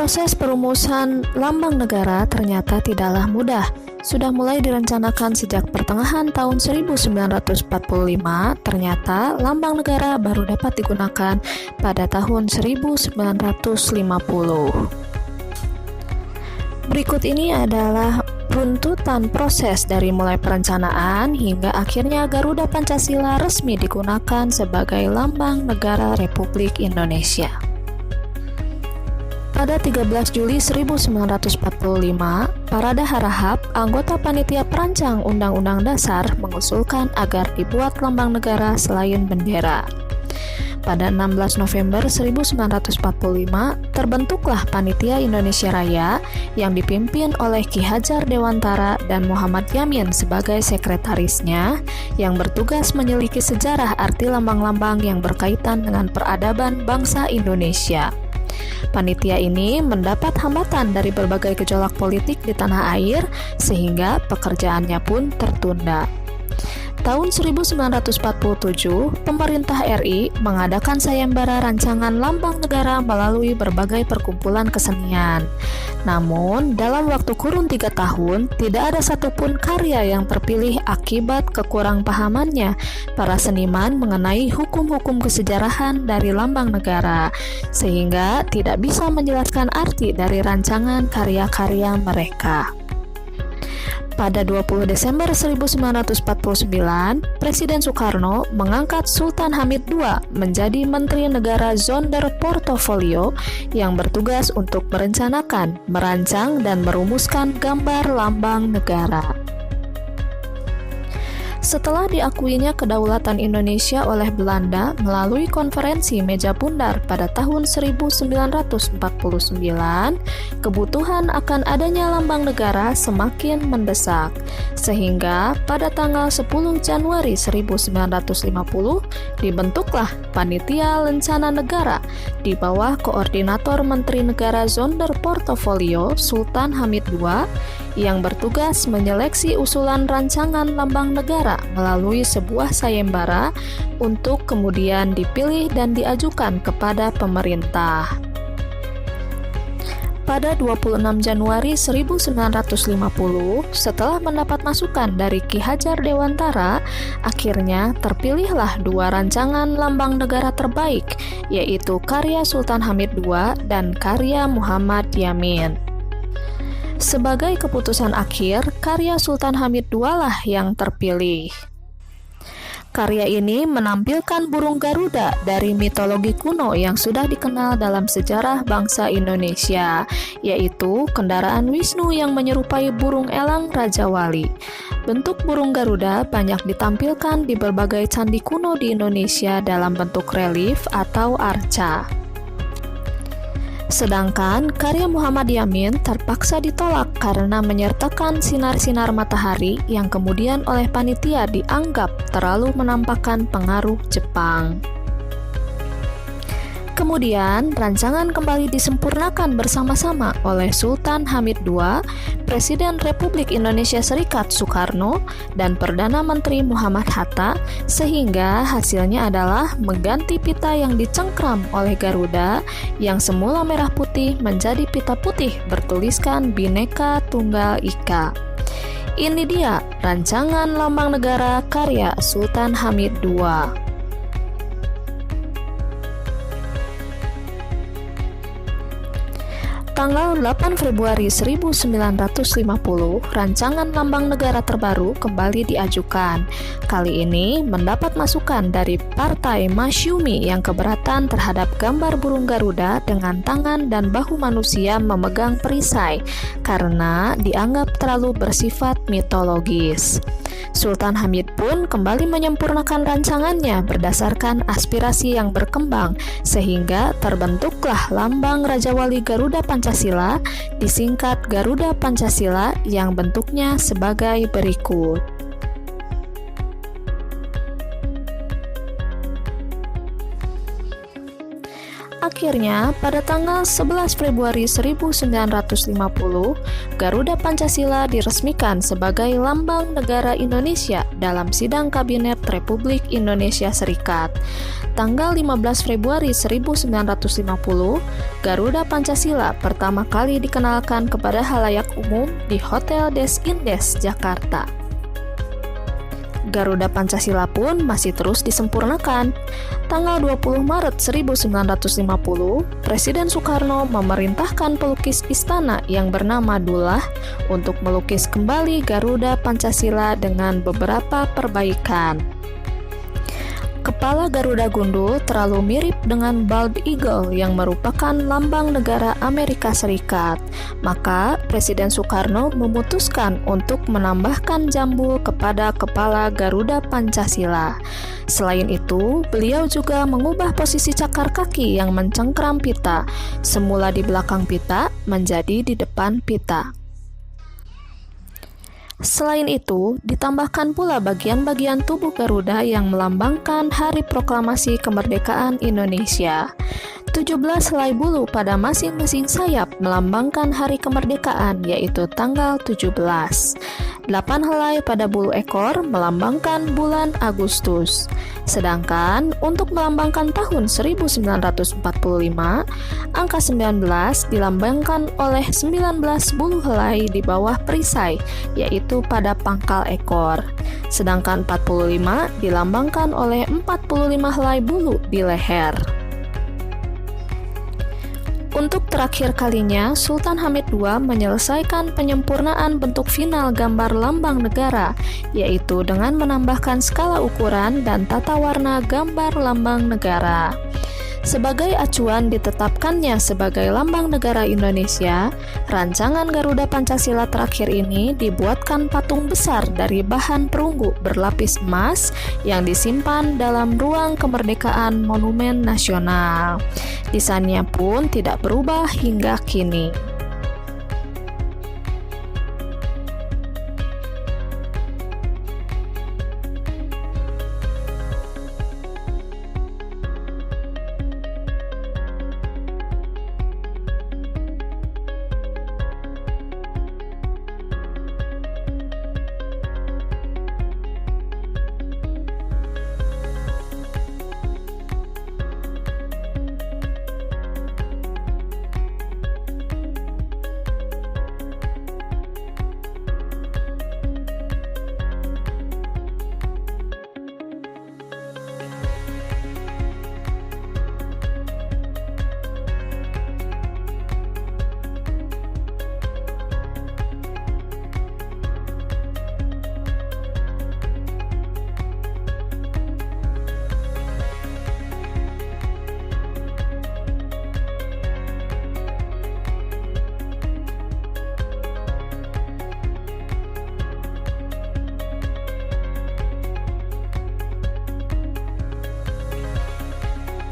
Proses perumusan lambang negara ternyata tidaklah mudah. Sudah mulai direncanakan sejak pertengahan tahun 1945, ternyata lambang negara baru dapat digunakan pada tahun 1950. Berikut ini adalah runtutan proses dari mulai perencanaan hingga akhirnya Garuda Pancasila resmi digunakan sebagai lambang negara Republik Indonesia. Pada 13 Juli 1945, Parada Harahap, anggota panitia perancang Undang-Undang Dasar, mengusulkan agar dibuat lambang negara selain bendera. Pada 16 November 1945, terbentuklah Panitia Indonesia Raya yang dipimpin oleh Ki Hajar Dewantara dan Muhammad Yamin sebagai sekretarisnya, yang bertugas menyelidiki sejarah arti lambang-lambang yang berkaitan dengan peradaban bangsa Indonesia. Panitia ini mendapat hambatan dari berbagai gejolak politik di tanah air, sehingga pekerjaannya pun tertunda. Tahun 1947, pemerintah RI mengadakan sayembara rancangan lambang negara melalui berbagai perkumpulan kesenian. Namun, dalam waktu kurun 3 tahun, tidak ada satupun karya yang terpilih akibat kekurangpahamannya para seniman mengenai hukum-hukum kesejarahan dari lambang negara, sehingga tidak bisa menjelaskan arti dari rancangan karya-karya mereka. Pada 20 Desember 1949, Presiden Soekarno mengangkat Sultan Hamid II menjadi Menteri Negara Zonder Portofolio yang bertugas untuk merencanakan, merancang, dan merumuskan gambar lambang negara. Setelah diakuinya kedaulatan Indonesia oleh Belanda melalui konferensi Meja Bundar pada tahun 1949, kebutuhan akan adanya lambang negara semakin mendesak, sehingga pada tanggal 10 Januari 1950 dibentuklah Panitia Lencana Negara di bawah koordinator Menteri Negara Zonder Portofolio Sultan Hamid II yang bertugas menyeleksi usulan rancangan lambang negara melalui sebuah sayembara untuk kemudian dipilih dan diajukan kepada pemerintah. Pada 26 Januari 1950, setelah mendapat masukan dari Ki Hajar Dewantara, akhirnya terpilihlah 2 rancangan lambang negara terbaik, yaitu karya Sultan Hamid II dan karya Muhammad Yamin. Sebagai keputusan akhir, karya Sultan Hamid II lah yang terpilih. Karya ini menampilkan burung Garuda dari mitologi kuno yang sudah dikenal dalam sejarah bangsa Indonesia, yaitu kendaraan Wisnu yang menyerupai burung elang Raja Wali. Bentuk burung Garuda banyak ditampilkan di berbagai candi kuno di Indonesia dalam bentuk relief atau arca. Sedangkan karya Muhammad Yamin terpaksa ditolak karena menyertakan sinar-sinar matahari yang kemudian oleh panitia dianggap terlalu menampakkan pengaruh Jepang. Kemudian, rancangan kembali disempurnakan bersama-sama oleh Sultan Hamid II, Presiden Republik Indonesia Serikat Soekarno, dan Perdana Menteri Muhammad Hatta, sehingga hasilnya adalah mengganti pita yang dicengkram oleh Garuda yang semula merah putih menjadi pita putih bertuliskan Bhinneka Tunggal Ika. Ini dia rancangan lambang negara karya Sultan Hamid II. Tanggal 8 Februari 1950, rancangan lambang negara terbaru kembali diajukan. Kali ini mendapat masukan dari Partai Masyumi yang keberatan terhadap gambar burung Garuda dengan tangan dan bahu manusia memegang perisai karena dianggap terlalu bersifat mitologis. Sultan Hamid pun kembali menyempurnakan rancangannya berdasarkan aspirasi yang berkembang, sehingga terbentuklah lambang Raja Wali Garuda Pancasila, disingkat Garuda Pancasila, yang bentuknya sebagai berikut. Akhirnya, pada tanggal 11 Februari 1950, Garuda Pancasila diresmikan sebagai lambang negara Indonesia dalam sidang Kabinet Republik Indonesia Serikat. tanggal 15 Februari 1950, Garuda Pancasila pertama kali dikenalkan kepada halayak umum di Hotel Des Indes, Jakarta. Garuda Pancasila pun masih terus disempurnakan. Tanggal 20 Maret 1950, Presiden Soekarno memerintahkan pelukis istana yang bernama Dullah untuk melukis kembali Garuda Pancasila dengan beberapa perbaikan. Kepala Garuda gundul terlalu mirip dengan bald eagle yang merupakan lambang negara Amerika Serikat. Maka Presiden Soekarno memutuskan untuk menambahkan jambul kepada kepala Garuda Pancasila. Selain itu, beliau juga mengubah posisi cakar kaki yang mencengkram pita, semula di belakang pita menjadi di depan pita. Selain itu, ditambahkan pula bagian-bagian tubuh Garuda yang melambangkan Hari Proklamasi Kemerdekaan Indonesia. 17 helai bulu pada masing-masing sayap melambangkan hari kemerdekaan, yaitu tanggal 17. 8 helai pada bulu ekor melambangkan bulan Agustus. Sedangkan untuk melambangkan tahun 1945, angka 19 dilambangkan oleh 19 bulu helai di bawah perisai, yaitu pada pangkal ekor. Sedangkan 45 dilambangkan oleh 45 helai bulu di leher. Untuk terakhir kalinya, Sultan Hamid II menyelesaikan penyempurnaan bentuk final gambar lambang negara, yaitu dengan menambahkan skala ukuran dan tata warna gambar lambang negara. Sebagai acuan ditetapkannya sebagai lambang negara Indonesia, rancangan Garuda Pancasila terakhir ini dibuatkan patung besar dari bahan perunggu berlapis emas yang disimpan dalam ruang kemerdekaan Monumen Nasional. Desainnya pun tidak berubah hingga kini.